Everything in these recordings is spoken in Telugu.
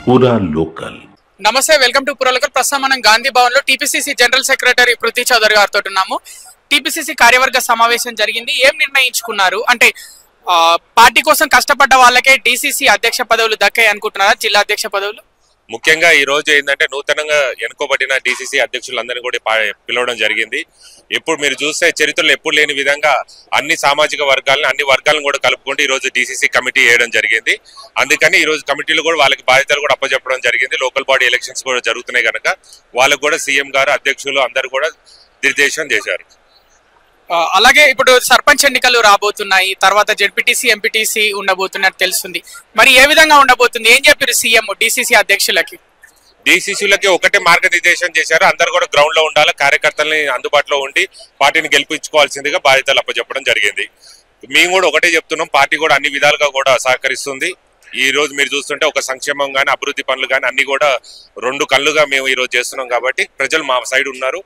पूरा लोकल। నమస్తే, వెల్కమ్ టు పురలోకల్. ప్రస్తుతం మనం గాంధీ భవన్ లో TPCC general secretary Prithvi Chaudhary గారితో ఉన్నాము. టీపీసీసీ కార్యవర్గ సమావేశం జరిగింది. ఏం నిర్ణయించుకున్నారు అంటే పార్టీ కోసం కష్టపడ్డ వాళ్ళకే డీసీసీ అధ్యక్ష పదవులు దక్కాయి అనుకుంటున్నారా? జిల్లా అధ్యక్ష పదవులు ముఖ్యంగా ఈ రోజు ఏంటంటే నూతనంగా ఎన్నుకోబడిన డీసీసీ అధ్యక్షులందరినీ కూడా పిలవడం జరిగింది. ఎప్పుడు మీరు చూస్తే చరిత్రలో ఎప్పుడు లేని విధంగా అన్ని సామాజిక వర్గాలను అన్ని వర్గాలను కూడా కలుపుకుంటూ ఈ రోజు డీసీసీ కమిటీ వేయడం జరిగింది. అందుకని ఈ రోజు కమిటీలో కూడా వాళ్ళకి బాధ్యతలు కూడా అప్పచెప్పడం జరిగింది. లోకల్ బాడీ ఎలక్షన్స్ కూడా జరుగుతున్నాయి కనుక వాళ్ళకు కూడా సీఎం గారు అధ్యక్షులు అందరూ కూడా నిర్దేశం చేశారు. అలాగే ఇప్పుడు సర్పంచ్ ఎన్నికలు రాబోతున్నాయి, తర్వాత జెడ్పీటీసీ ఎంపీటీసీ ఉండబోతున్నట్టు తెలుస్తుంది. మరి ఏ విధంగా ఉండబోతుంది? ఏం చెప్పారు సీఎం డీసీసీ అధ్యక్షులకి? డీసీసీలకి ఒకటే మార్గనిర్దేశం చేశారు. అందరు కూడా గ్రౌండ్ లో ఉండాలి, కార్యకర్తల్ని అందుబాటులో ఉండి పార్టీని గెలిపించుకోవాల్సిందిగా బాధ్యతలు అప్పచెప్పడం జరిగింది. మేము కూడా ఒకటే చెప్తున్నాం, పార్టీ కూడా అన్ని విధాలుగా కూడా సహకరిస్తుంది. ఈ రోజు మీరు చూస్తుంటే ఒక సంక్షేమం కానీ అభివృద్ధి పనులు కానీ అన్ని కూడా రెండు కళ్ళుగా మేము ఈ రోజు చేస్తున్నాం. కాబట్టి ప్రజలు మా సైడ్ ఉన్నారు.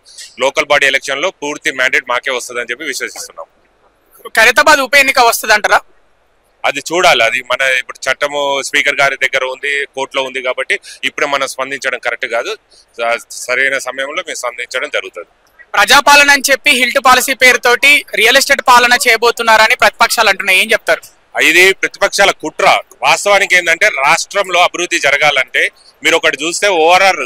లోకల్ బాడీ ఎలక్షన్ లో పూర్తి మ్యాండేట్ మాకే వస్తుందని చెప్పి విశ్వసిస్తున్నాం. ఖైరతాబాద్ ఉప ఎన్నిక వస్తుంది అంటారా? అది చూడాలి. అది మన ఇప్పుడు చట్టము స్పీకర్ గారి దగ్గర ఉంది, కోర్టులో ఉంది. కాబట్టి ఇప్పుడే మనం స్పందించడం కరెక్ట్ కాదు. సరైన సమయంలో మేము స్పందించడం జరుగుతుంది. ప్రజాపాలన అని చెప్పి హిల్ట్ పాలసీ పేరుతోటి రియల్ ఎస్టేట్ పాలన చేయబోతున్నారని ప్రతిపక్షాలు అంటున్నాయి. ఏం చెప్తారు? ఇది ప్రతిపక్షాల కుట్ర. వాస్తవానికి ఏంటంటే రాష్ట్రంలో అభివృద్ధి జరగాలంటే మీరు ఒకటి చూస్తే ఓవరాల్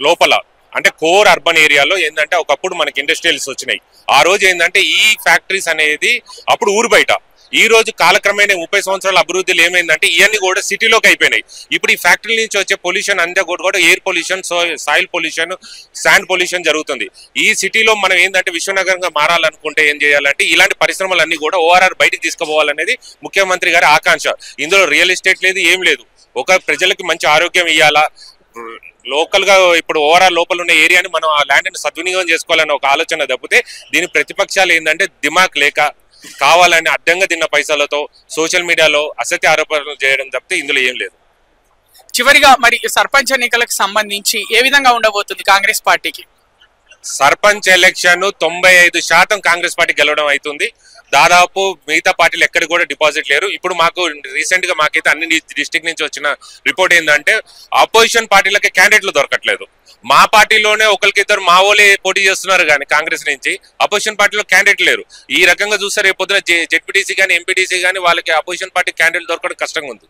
లోపల అంటే కోర్ అర్బన్ ఏరియాలో ఏంటంటే ఒకప్పుడు మనకి ఇండస్ట్రియల్స్ వచ్చినాయి. ఆ రోజు ఏంటంటే ఈ ఫ్యాక్టరీస్ అనేది అప్పుడు ఊరు బయట. ఈ రోజు కాలక్రమేణా 30 సంవత్సరాల అభివృద్ధిలో ఏమైందంటే ఇవన్నీ కూడా సిటీలోకి అయిపోయినాయి. ఇప్పుడు ఈ ఫ్యాక్టరీ నుంచి వచ్చే పొల్యూషన్ అంతా కూడా air pollution, soil pollution, sand pollution జరుగుతుంది. ఈ సిటీలో మనం ఏంటంటే విశ్వనగరంగా మారాలనుకుంటే ఏం చేయాలంటే ఇలాంటి పరిశ్రమలన్నీ కూడా ఓఆర్ఆర్ బయటికి తీసుకుపోవాలనేది ముఖ్యమంత్రి గారి ఆకాంక్ష. ఇందులో రియల్ ఎస్టేట్ లేదు, ఏం లేదు. ఒక ప్రజలకి మంచి ఆరోగ్యం ఇవ్వాలా, లోకల్ గా ఇప్పుడు ఓవరాల్ లోపల ఉన్న ఏరియాని మనం ఆ ల్యాండ్ ని సద్వినియోగం చేసుకోవాలన్న ఒక ఆలోచన తప్పితే దీని ప్రతిపక్షాలు ఏంటంటే దిమాక్ లేక కావాలని అడ్డంగా తిన్న పైసలతో సోషల్ మీడియాలో అసత్య ఆరోపణలు చేయడం తప్పితే ఇందులో ఏం లేదు. చివరిగా మరి సర్పంచ్ ఎన్నికలకు సంబంధించి ఏ విధంగా ఉండబోతుంది కాంగ్రెస్ పార్టీకి? సర్పంచ్ ఎలక్షన్ 95% కాంగ్రెస్ పార్టీ గెలవడం అవుతుంది. దాదాపు మిగతా పార్టీలు ఎక్కడికి కూడా డిపాజిట్ లేరు. ఇప్పుడు మాకు రీసెంట్ గా మాకైతే అన్ని డిస్ట్రిక్ట్ నుంచి వచ్చిన రిపోర్ట్ ఏంటంటే అపోజిషన్ పార్టీలకి క్యాండిడేట్లు దొరకట్లేదు. మా పార్టీలోనే ఒకరికిద్దరు మా వాళ్ళే పోటీ చేస్తున్నారు కానీ కాంగ్రెస్ నుంచి అపోజిషన్ పార్టీలో క్యాండిడేట్ లేరు. ఈ రకంగా చూస్తే రేపు పొద్దున జెడ్పీటీసీ కానీ ఎంపీటీసీ కానీ వాళ్ళకి అపోజిషన్ పార్టీ క్యాండిడేట్ దొరకడం కష్టంగా ఉంది.